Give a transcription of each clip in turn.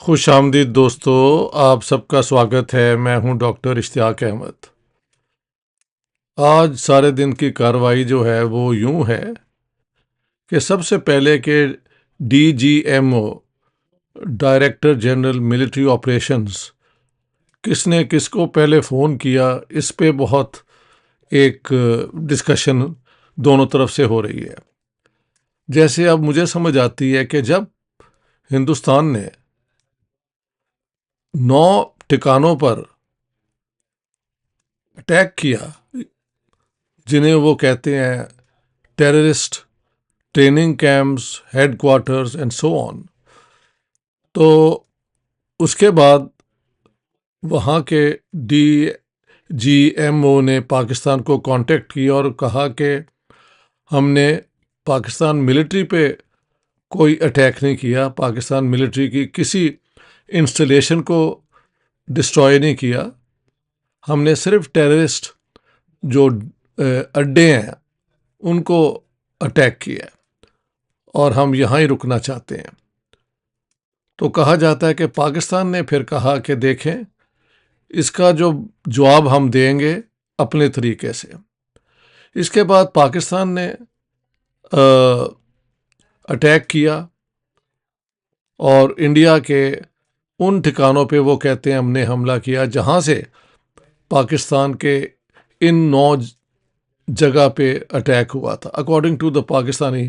खुशामदीद दोस्तों, आप सबका स्वागत है। मैं हूं डॉक्टर इश्तियाक अहमद। आज सारे दिन की कार्रवाई जो है वो यूं है कि सबसे पहले के DGMO, director general military operations, किसने किसको पहले फ़ोन किया, इस पे बहुत एक डिस्कशन दोनों तरफ से हो रही है। जैसे अब मुझे समझ आती है कि जब हिंदुस्तान ने 9 ठिकानों पर अटैक किया, जिन्हें वो कहते हैं terrorist training camps, headquarters and so on, तो उसके बाद वहाँ के डीजीएमओ ने पाकिस्तान को कांटेक्ट किया और कहा कि हमने पाकिस्तान मिलिट्री पे कोई अटैक नहीं किया, पाकिस्तान मिलिट्री की किसी इंस्टॉलेशन को डिस्ट्रॉय नहीं किया, हमने सिर्फ टेररिस्ट जो अड्डे हैं उनको अटैक किया और हम यहाँ ही रुकना चाहते हैं। तो कहा जाता है कि पाकिस्तान ने फिर कहा कि देखें, इसका जो जवाब हम देंगे अपने तरीके से। इसके बाद पाकिस्तान ने अटैक किया और इंडिया के उन ठिकानों पे वो कहते हैं हमने हमला किया जहाँ से पाकिस्तान के इन 9 जगह पे अटैक हुआ था, according to the Pakistani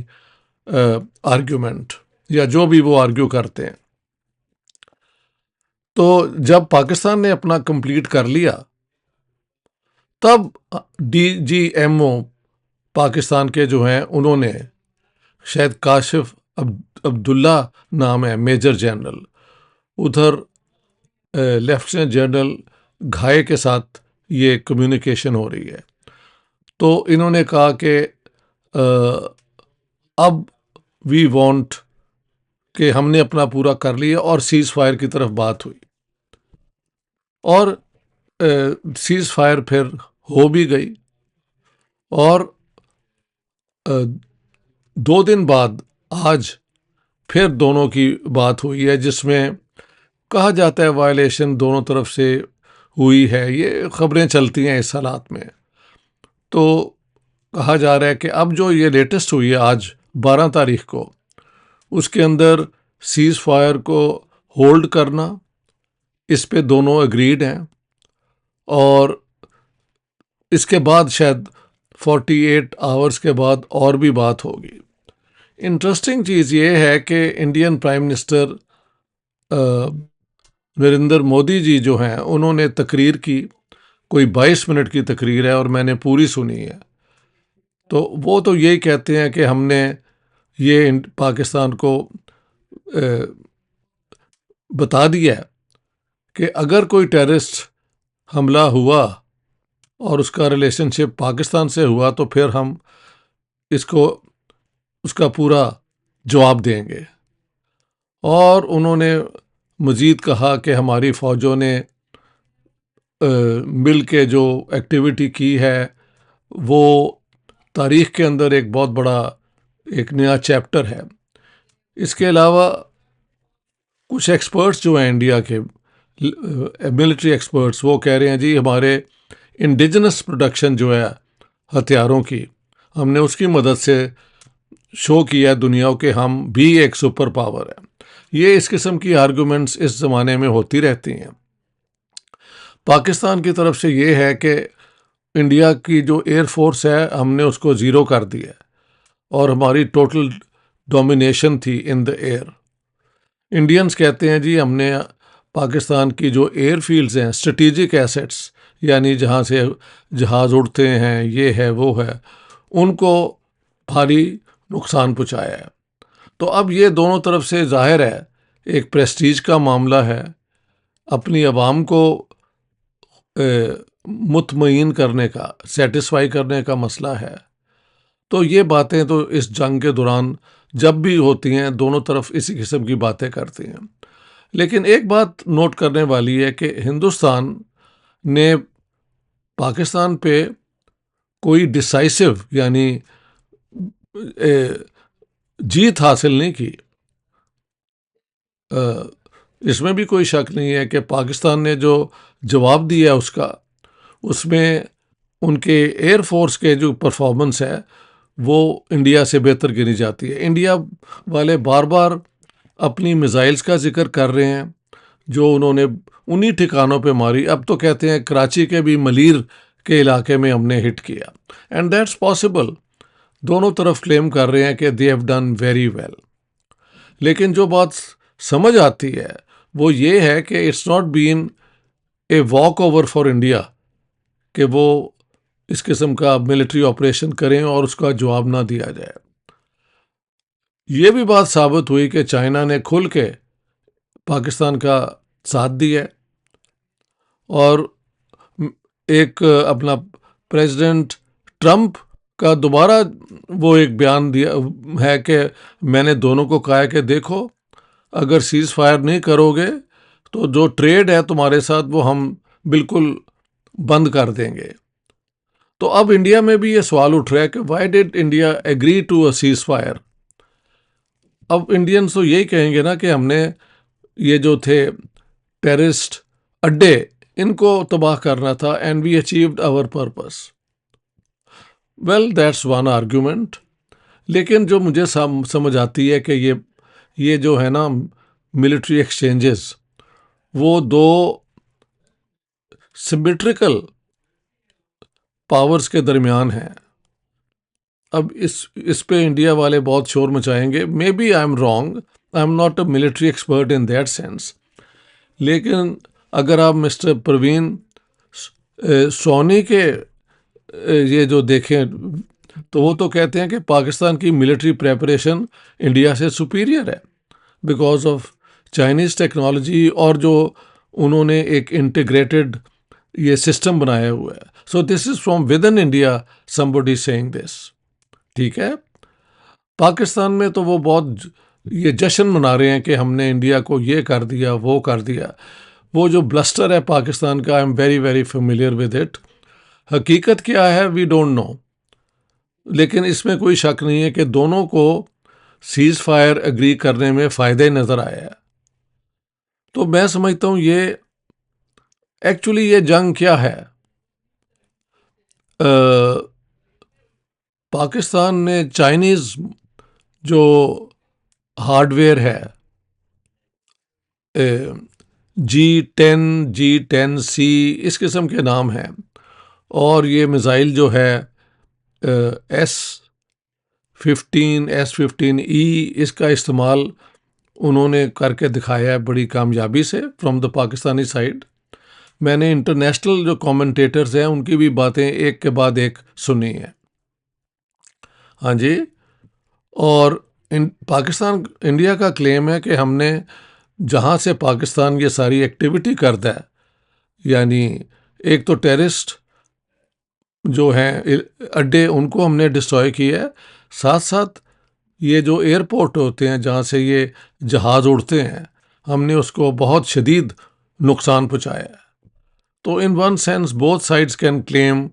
argument, या जो भी वो आर्ग्यू करते हैं। तो जब पाकिस्तान ने अपना कंप्लीट कर लिया, तब डीजीएमओ पाकिस्तान के जो हैं उन्होंने, शायद काशिफ अब्दुल्ला नाम है मेजर जनरल, उधर लेफ्टिनेंट जनरल घाये के साथ ये कम्युनिकेशन हो रही है। तो इन्होंने कहा कि अब वी वांट कि हमने अपना पूरा कर लिया, और सीज़ फायर की तरफ बात हुई और सीज़ फायर फिर हो भी गई। और 2 दिन बाद आज फिर दोनों की बात हुई है, जिसमें कहा जाता है वायलेशन दोनों तरफ से हुई है। ये खबरें चलती हैं इस हालात में। तो कहा जा रहा है कि अब जो ये लेटेस्ट हुई है आज 12 तारीख को, उसके अंदर सीज़ फायर को होल्ड करना, इस पे दोनों एग्रीड हैं। और इसके बाद शायद 48 आवर्स के बाद और भी बात होगी। इंटरेस्टिंग चीज़ ये है कि Indian prime minister Narendra Modi ji जो हैं, उन्होंने तकरीर की, कोई 22 मिनट की तकरीर है और मैंने पूरी सुनी है। तो वो तो यही कहते हैं कि हमने ये पाकिस्तान को बता दिया है कि अगर कोई टेररिस्ट हमला हुआ और उसका रिलेशनशिप पाकिस्तान से हुआ तो फिर हम इसको उसका पूरा जवाब देंगे। और उन्होंने मज़ीद कहा कि हमारी फ़ौजों ने मिल के जो एक्टिविटी की है वो तारीख़ के अंदर एक बहुत बड़ा एक नया चैप्टर है। इसके अलावा कुछ एक्सपर्ट्स जो हैं इंडिया के मिलिट्री एक्सपर्ट्स, वो कह रहे हैं जी हमारे इंडिजिनस प्रोडक्शन जो है हथियारों की, हमने उसकी मदद से शो किया है दुनिया के हम भी एक सुपर पावर है। ये इस किस्म की आर्गूमेंट्स इस ज़माने में होती रहती हैं। पाकिस्तान की तरफ से ये है कि इंडिया की जो एयर फोर्स है हमने उसको ज़ीरो कर दिया है और हमारी टोटल डोमिनेशन थी इन द एयर। इंडियंस कहते हैं जी हमने पाकिस्तान की जो एयरफील्ड्स हैं, स्ट्रेटेजिक एसेट्स, यानी जहाँ से जहाज़ उड़ते हैं, ये है वो है, उनको भारी नुकसान पहुँचाया है। तो अब ये दोनों तरफ से ज़ाहिर है एक प्रेस्टीज का मामला है, अपनी आवाम को मुतमईन करने का, सेटिस्फाई करने का मसला है। तो ये बातें तो इस जंग के दौरान जब भी होती हैं, दोनों तरफ इसी किस्म की बातें करती हैं। लेकिन एक बात नोट करने वाली है कि हिंदुस्तान ने पाकिस्तान पे कोई डिसाइसिव यानी जीत हासिल नहीं की। इसमें भी कोई शक नहीं है कि पाकिस्तान ने जो जवाब दिया उसमें उनके एयरफोर्स के जो परफॉर्मेंस है वो इंडिया से बेहतर गिनी जाती है। इंडिया वाले बार बार अपनी मिसाइल्स का जिक्र कर रहे हैं जो उन्होंने उन्हीं ठिकानों पे मारी। अब तो कहते हैं कराची के भी मलीर के इलाके में हमने हिट किया, एंड दैट्स पॉसिबल। दोनों तरफ क्लेम कर रहे हैं कि they have done very well. लेकिन जो बात समझ आती है वो ये है कि it's not been a walkover for India कि वो इस किस्म का मिलिट्री ऑपरेशन करें और उसका जवाब ना दिया जाए। ये भी बात साबित हुई कि चाइना ने खुल के पाकिस्तान का साथ दिया है, और एक अपना प्रेसिडेंट ट्रंप का दोबारा वो एक बयान दिया है कि मैंने दोनों को कहा है कि देखो, अगर सीज फायर नहीं करोगे तो जो ट्रेड है तुम्हारे साथ वो हम बिल्कुल बंद कर देंगे। तो अब इंडिया में भी ये सवाल उठ रहा है कि why did India agree to a ceasefire. अब इंडियंस तो यही कहेंगे ना कि हमने ये जो थे टेररिस्ट अड्डे इनको तबाह करना था, and we achieved our purpose. Well, that's one argument. लेकिन जो मुझे समझ आती है कि ये जो है ना मिलिट्री एक्सचेंजेस, वो दो सिमेट्रिकल पावर्स के दरमियान हैं। अब इस पे इंडिया वाले बहुत शोर मचाएंगे। Maybe I am wrong, I am not a military expert in that sense. लेकिन अगर आप मिस्टर प्रवीण सोनी के ये जो देखें तो वो तो कहते हैं कि पाकिस्तान की मिलिट्री प्रेपरेशन इंडिया से सुपीरियर है बिकॉज ऑफ चाइनीज़ टेक्नोलॉजी, और जो उन्होंने एक इंटीग्रेटेड ये सिस्टम बनाया हुआ है। So this is from with in India somebody saying this. ठीक है, पाकिस्तान में तो वो बहुत ये जश्न मना रहे हैं कि हमने इंडिया को ये कर दिया वो कर दिया। वो जो ब्लस्टर है पाकिस्तान का, I am very very familiar with it. हकीकत क्या है वी डोंट नो, लेकिन इसमें कोई शक नहीं है कि दोनों को सीज फायर एग्री करने में फ़ायदे नज़र आया है। तो मैं समझता हूँ ये एक्चुअली ये जंग क्या है। पाकिस्तान ने चाइनीज़ जो हार्डवेयर है G10 G10C इस किस्म के नाम हैं, और ये मिसाइल जो है S15 इसका इस्तेमाल उन्होंने करके दिखाया है बड़ी कामयाबी से फ्रॉम द पाकिस्तानी साइड। मैंने इंटरनेशनल जो कमेंटेटर्स हैं उनकी भी बातें एक के बाद एक सुनी हैं। हाँ जी, और इंडिया का क्लेम है कि हमने जहाँ से पाकिस्तान ये सारी एक्टिविटी करता है, यानी एक तो टेररिस्ट जो हैं अड्डे उनको हमने डिस्ट्रॉय किया है, साथ साथ ये जो एयरपोर्ट होते हैं जहाँ से ये जहाज़ उड़ते हैं हमने उसको बहुत शदीद नुकसान पहुँचाया है। तो in one sense both sides can claim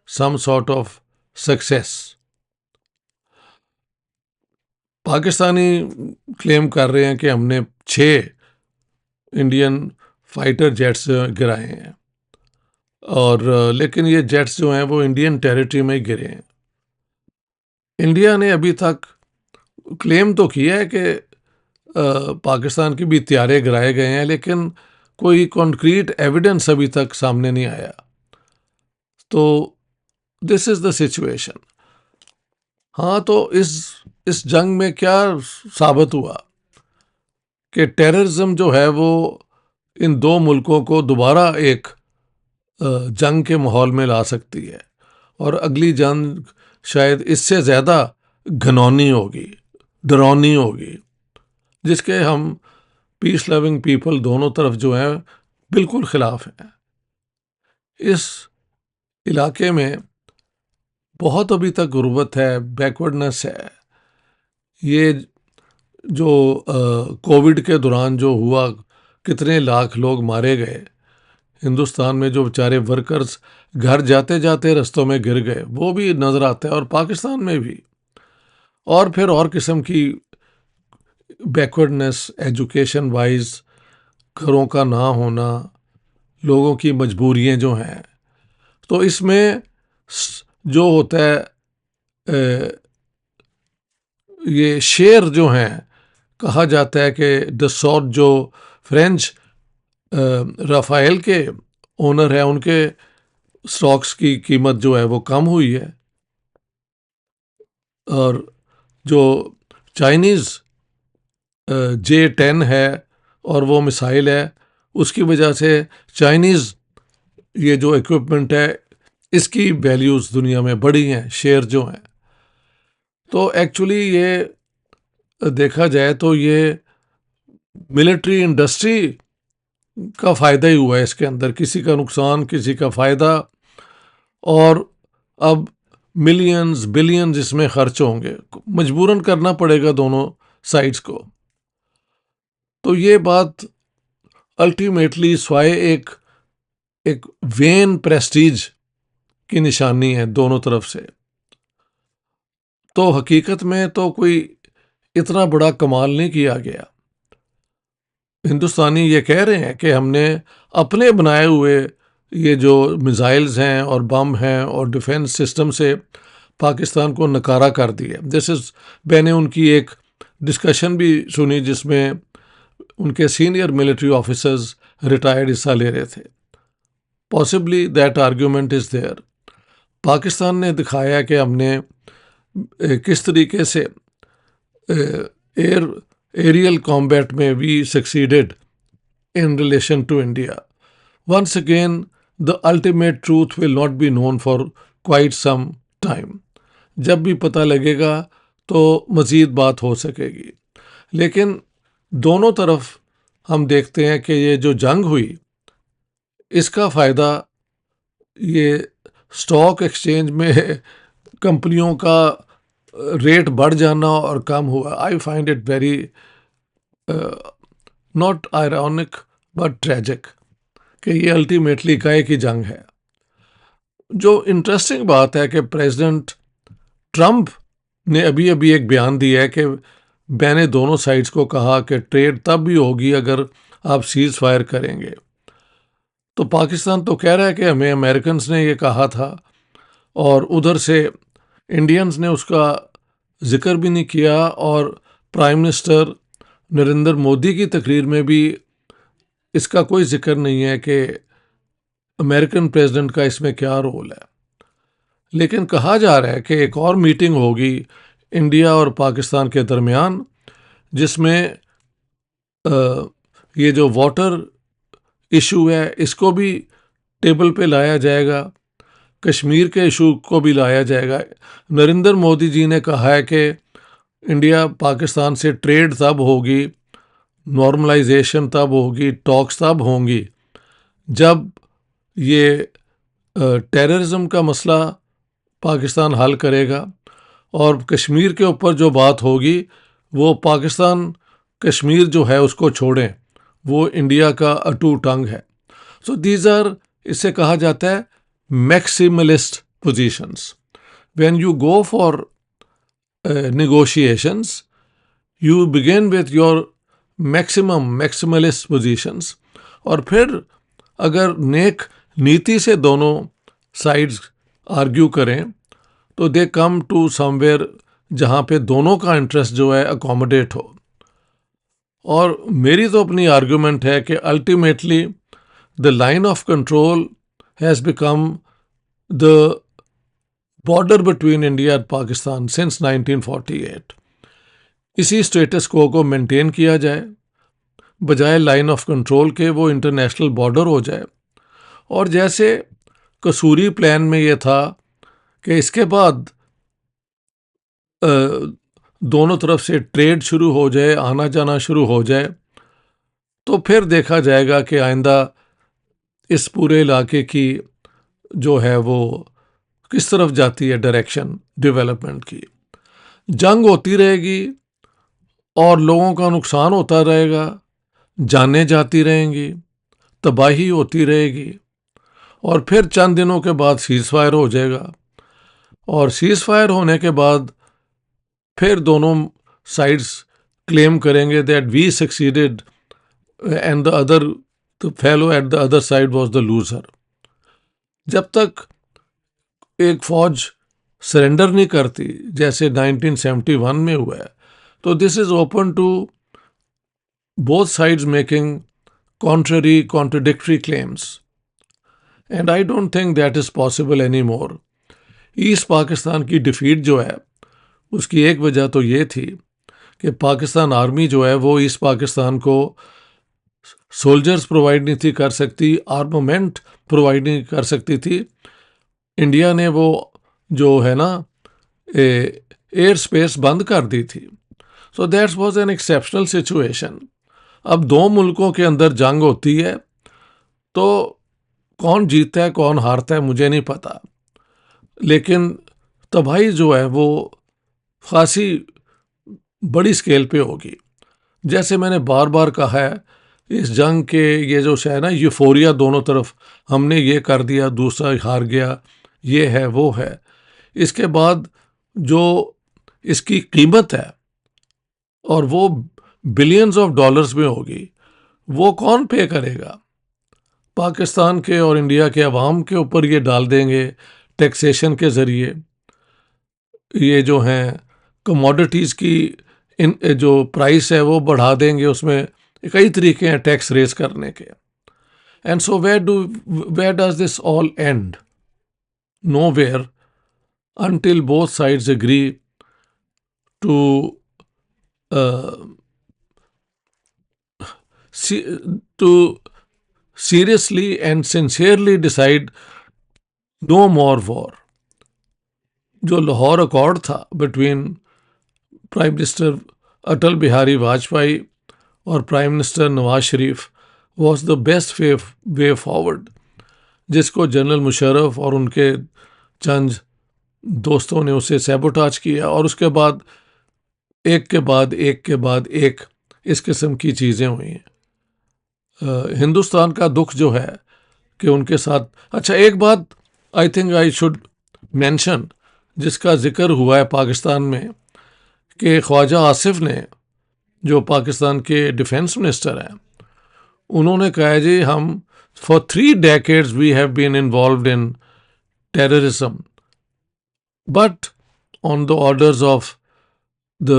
some sort of success. Pakistani claim कर रहे हैं कि हमने 6 इंडियन फाइटर जेट्स गिराए हैं, और लेकिन ये जेट्स जो हैं वो इंडियन टेरिटरी में ही गिरे हैं। इंडिया ने अभी तक क्लेम तो किया है कि पाकिस्तान की भी त्यारे गिराए गए हैं, लेकिन कोई कॉन्क्रीट एविडेंस अभी तक सामने नहीं आया। तो दिस इज़ द सिचुएशन। हाँ, तो इस जंग में क्या साबित हुआ कि टेररिज्म जो है वो इन दो मुल्कों को दोबारा एक जंग के माहौल में ला सकती है, और अगली जंग शायद इससे ज़्यादा घनौनी होगी, डरावनी होगी, जिसके हम पीस लविंग पीपल दोनों तरफ जो हैं बिल्कुल ख़िलाफ़ हैं। इस इलाके में बहुत अभी तक गुर्बत है, बैकवर्डनेस है। ये जो कोविड के दौरान जो हुआ, कितने लाख लोग मारे गए हिंदुस्तान में, जो बेचारे वर्कर्स घर जाते जाते रस्तों में गिर गए, वो भी नज़र आता है, और पाकिस्तान में भी। और फिर और किस्म की बैकवर्डनेस एजुकेशन वाइज, घरों का ना होना, लोगों की मजबूरियां जो हैं, तो इसमें जो होता है ये शेयर जो हैं, कहा जाता है कि डसॉट जो फ्रेंच राफेल के ओनर है, उनके स्टॉक्स की कीमत जो है वो कम हुई है। और जो चाइनीज़ J-10 है और वो मिसाइल है, उसकी वजह से चाइनीज़ ये जो इक्विपमेंट है इसकी वैल्यूज़ दुनिया में बढ़ी हैं, शेयर जो हैं। तो एक्चुअली ये देखा जाए तो ये मिलिट्री इंडस्ट्री का फ़ायदा ही हुआ है इसके अंदर, किसी का नुकसान किसी का फ़ायदा। और अब मिलियंस बिलियंस इसमें खर्च होंगे, मजबूरन करना पड़ेगा दोनों साइड्स को। तो ये बात अल्टीमेटली स्वाय एक वेन प्रेस्टीज की निशानी है दोनों तरफ से। तो हकीकत में तो कोई इतना बड़ा कमाल नहीं किया गया। हिंदुस्तानी ये कह रहे हैं कि हमने अपने बनाए हुए ये जो मिसाइल्स हैं और बम हैं और डिफेंस सिस्टम से पाकिस्तान को नकारा कर दिया। मैंने उनकी एक डिस्कशन भी सुनी जिसमें उनके सीनियर मिलिट्री ऑफिसर्स रिटायर्ड हिस्सा ले रहे थे। Possibly that argument is there. Pakistan ने दिखाया कि हमने किस तरीके से एरियल कॉम्बैट में we succeeded in relation to India. Once again, the ultimate truth will not be known for quite some time. जब भी पता लगेगा तो मज़ीद बात हो सकेगी। लेकिन दोनों तरफ हम देखते हैं कि ये जो जंग हुई इसका फ़ायदा ये स्टॉक एक्सचेंज में कंपनियों का रेट बढ़ जाना और कम हुआ। I find it very not ironic but tragic कि ये अल्टीमेटली काहे की जंग है। जो इंटरेस्टिंग बात है कि प्रेसिडेंट ट्रंप ने अभी अभी एक बयान दिया है कि मैंने दोनों साइड्स को कहा कि ट्रेड तब भी होगी अगर आप सीज फायर करेंगे। तो पाकिस्तान तो कह रहा है कि हमें अमेरिकन्स ने ये कहा था, और उधर से इंडियंस ने उसका जिक्र भी नहीं किया। और प्राइम मिनिस्टर नरेंद्र मोदी की तकरीर में भी इसका कोई जिक्र नहीं है कि अमेरिकन प्रेसिडेंट का इसमें क्या रोल है। लेकिन कहा जा रहा है कि एक और मीटिंग होगी इंडिया और पाकिस्तान के दरमियान, जिसमें ये जो वाटर इशू है इसको भी टेबल पे लाया जाएगा, कश्मीर के इशू को भी लाया जाएगा। नरेंद्र मोदी जी ने कहा है कि इंडिया पाकिस्तान से ट्रेड तब होगी, नॉर्मलाइजेशन तब होगी, टॉक्स तब होंगी जब ये टेररिज्म का मसला पाकिस्तान हल करेगा। और कश्मीर के ऊपर जो बात होगी वो पाकिस्तान कश्मीर जो है उसको छोड़ें, वो इंडिया का अटूट अंग है। सो दीज आर, इसे कहा जाता है maximalist positions. When you go for negotiations, you begin with your maximalist positions, और फिर अगर नेक नीति से दोनों साइड्स आर्ग्यू करें तो दे कम टू समवेयर जहाँ पे दोनों का इंटरेस्ट जो है अकोमोडेट हो। और मेरी तो अपनी आर्ग्यूमेंट है कि ultimately the line of control has become the border between India and Pakistan since 1948। इसी स्टेटस को मेंटेन किया जाए, बजाय लाइन ऑफ कंट्रोल के वो इंटरनेशनल बॉर्डर हो जाए। और जैसे कसूरी प्लान में ये था कि इसके बाद दोनों तरफ से ट्रेड शुरू हो जाए, आना जाना शुरू हो जाए, तो फिर देखा जाएगा कि आइंदा इस पूरे इलाके की जो है वो किस तरफ जाती है डायरेक्शन डेवलपमेंट की। जंग होती रहेगी और लोगों का नुकसान होता रहेगा, जानें जाती रहेंगी, तबाही होती रहेगी, और फिर चंद दिनों के बाद सीज़ फायर हो जाएगा। और सीज़ फायर होने के बाद फिर दोनों साइड्स क्लेम करेंगे that we succeeded and the fellow at the other side was the loser. जब तक एक फौज सरेंडर नहीं करती जैसे 1971 में हुआ है, तो this is open to both sides making contradictory claims, and I don't think that is possible anymore. East Pakistan की डिफीट जो है उसकी एक वजह तो ये थी कि पाकिस्तान आर्मी जो है वो ईस्ट पाकिस्तान को सोल्जर्स प्रोवाइड नहीं थी कर सकती, आर्मामेंट प्रोवाइड नहीं कर सकती थी। इंडिया ने वो जो है ना एयर स्पेस बंद कर दी थी। So that was an exceptional situation. अब दो मुल्कों के अंदर जंग होती है तो कौन जीतता है कौन हारता है मुझे नहीं पता, लेकिन तबाही जो है वो खासी बड़ी स्केल पे होगी। जैसे मैंने बार बार कहा है, इस जंग के ये जो है ना यूफोरिया दोनों तरफ, हमने ये कर दिया दूसरा हार गया, ये है वो है। इसके बाद जो इसकी कीमत है और वो बिलियंस ऑफ डॉलर्स में होगी, वो कौन पे करेगा? पाकिस्तान के और इंडिया के अवाम के ऊपर ये डाल देंगे टैक्सेशन के ज़रिए। ये जो हैं कमोडिटीज़ की इन जो प्राइस है वो बढ़ा देंगे, उसमें कई तरीके हैं टैक्स रेज करने के। And so where does this all end? Nowhere until both sides agree to to seriously and sincerely decide no more war. जो लाहौर अकॉर्ड था between prime minister Atal Bihari Vajpayee और prime minister Nawaz Sharif was the best way forward, जिसको general Musharraf और उनके चंद दोस्तों ने उसे sabotage किया, और उसके बाद एक के बाद एक के बाद एक इस किस्म की चीज़ें हुई हैं। हिंदुस्तान का दुख जो है कि उनके साथ, अच्छा एक बात I think I should mention जिसका जिक्र हुआ है पाकिस्तान में, कि ख्वाजा आसिफ ने जो पाकिस्तान के डिफेंस मिनिस्टर हैं, उन्होंने कहा जी हम for 3 decades we have been involved in terrorism but on the orders of the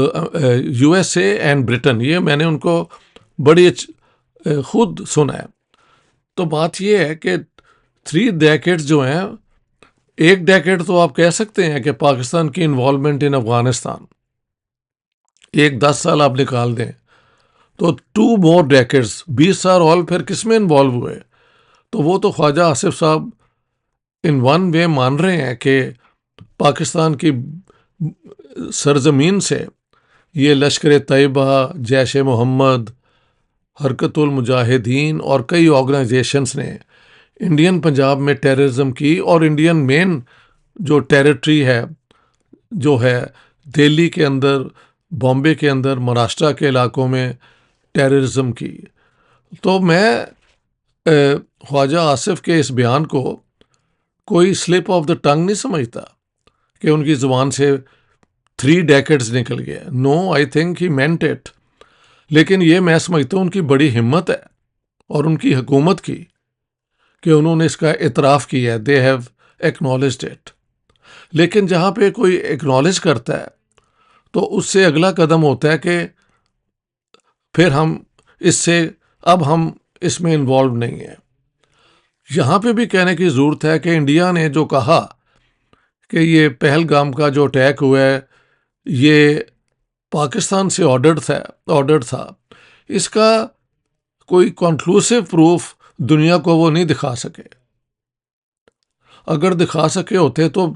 USA and Britain. ये मैंने उनको बड़ी खुद सुना है। तो बात ये है कि 3 decades जो हैं, 1 decade तो आप कह सकते हैं कि पाकिस्तान की इन्वॉल्वमेंट इन अफगानिस्तान, 10 साल आप निकाल दें तो 2 more decades 20 साल और फिर किस में इन्वॉल्व हुए? तो वो तो ख्वाजा आसिफ साहब इन वन वे मान रहे हैं कि पाकिस्तान की सरजमीन से ये लश्कर तैयबा, जैश मोहम्मद, हरकतुल मुजाहिदीन और कई ऑर्गेनाइजेशंस ने इंडियन पंजाब में टेररिज्म की, और इंडियन मेन जो टेरिटरी है जो है दिल्ली के अंदर, बॉम्बे के अंदर, महाराष्ट्र के इलाकों में टेररिज्म की। तो मैं ख्वाजा आसिफ के इस बयान को कोई स्लिप ऑफ द टंग नहीं समझता कि उनकी ज़ुबान से 3 decades निकल गया। No, I think he meant it. लेकिन ये मैं समझता हूँ उनकी बड़ी हिम्मत है और उनकी हुकूमत की कि उन्होंने इसका इतराफ़ किया है, दे हैव एक्नॉलेज्ड इट। लेकिन जहाँ पे कोई एक्नॉलेज करता है तो उससे अगला कदम होता है कि फिर हम इसमें इन्वॉल्व नहीं है। यहाँ पे भी कहने की ज़रूरत है कि इंडिया ने जो कहा कि ये पहलगाम का जो अटैक हुआ है ये पाकिस्तान से ऑर्डर था, इसका कोई कंक्लूसिव प्रूफ दुनिया को वो नहीं दिखा सके। अगर दिखा सके होते तो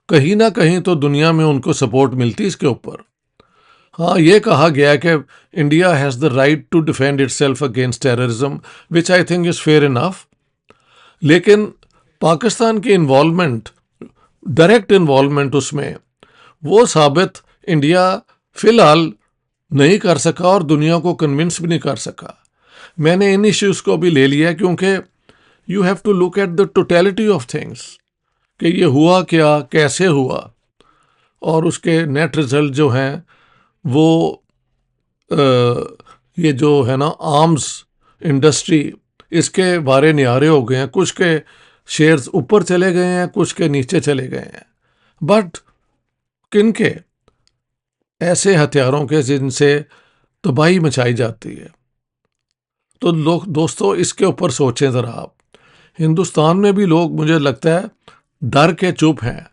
कहीं ना कहीं तो दुनिया में उनको सपोर्ट मिलती इसके ऊपर। हाँ, ये कहा गया कि India has the right to defend itself against terrorism, which I think is fair enough. लेकिन पाकिस्तान की इन्वॉल्वमेंट, डायरेक्ट इन्वॉल्वमेंट उसमें, वो साबित इंडिया फ़िलहाल नहीं कर सका और दुनिया को कन्विंस भी नहीं कर सका। मैंने इन इश्यूज़ को भी ले लिया क्योंकि you have to look at the totality of things कि ये हुआ क्या, कैसे हुआ, और उसके नेट रिजल्ट जो हैं वो ये जो है ना आर्म्स इंडस्ट्री इसके बारे निहारे हो गए हैं, कुछ के शेयर्स ऊपर चले गए हैं, कुछ के नीचे चले गए हैं, बट किन के? ऐसे हथियारों के जिनसे तबाही मचाई जाती है। तो लोग दोस्तों इसके ऊपर सोचें ज़रा आप। हिंदुस्तान में भी लोग मुझे लगता है डर के चुप हैं।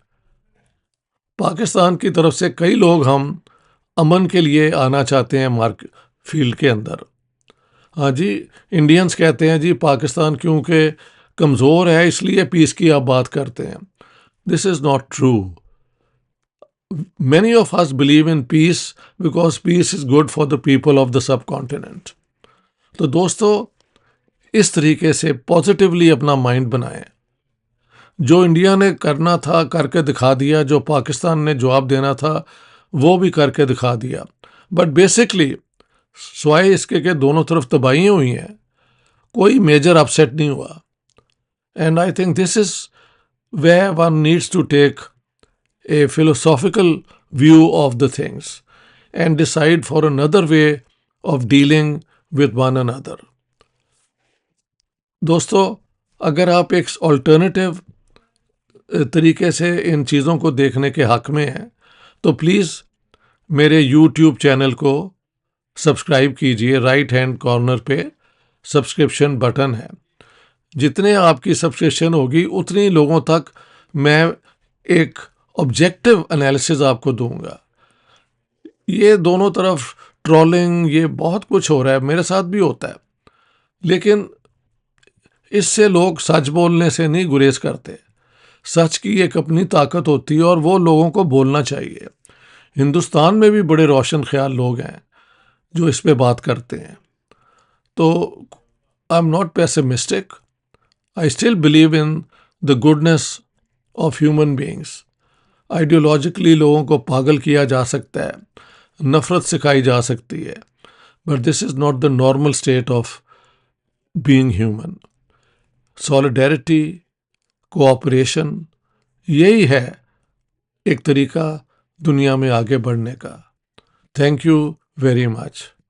पाकिस्तान की तरफ से कई लोग हम अमन के लिए आना चाहते हैं मार्केट फील्ड के अंदर। हाँ जी, इंडियंस कहते हैं जी पाकिस्तान क्योंकि कमज़ोर है इसलिए पीस की आप बात करते हैं। This is not true. Many of us believe in peace because peace is good for the people of the subcontinent. तो दोस्तों इस तरीके से पॉजिटिवली अपना माइंड बनाएं। जो इंडिया ने करना था करके दिखा दिया, जो पाकिस्तान ने जवाब देना था वो भी करके दिखा दिया, बट बेसिकली स्वाय इसके के दोनों तरफ तबाही हुई हैं, कोई मेजर अपसेट नहीं हुआ। And I think this is where one needs to take a philosophical view of the things and decide for another way of dealing with one another. दोस्तों अगर आप एक ऑल्टरनेटिव तरीके से इन चीज़ों को देखने के हक में हैं तो प्लीज़ मेरे YouTube चैनल को सब्सक्राइब कीजिए। राइट हैंड कॉर्नर पे सब्सक्रिप्शन बटन है। जितने आपकी सब्सक्रिप्शन होगी उतनी लोगों तक मैं एक ऑब्जेक्टिव एनालिसिस आपको दूंगा। ये दोनों तरफ ट्रोलिंग, ये बहुत कुछ हो रहा है, मेरे साथ भी होता है, लेकिन इससे लोग सच बोलने से नहीं गुरेज करते। सच की एक अपनी ताकत होती है और वो लोगों को बोलना चाहिए। हिंदुस्तान में भी बड़े रोशन ख्याल लोग हैं जो इस पे बात करते हैं। तो आई am not pessimistic, I still believe in the goodness of human beings. Ideologically लोगों को पागल किया जा सकता है, नफरत सिखाई जा सकती है, but this is not the normal state of being human. Solidarity, cooperation, यही है एक तरीका दुनिया में आगे बढ़ने का। Thank you very much.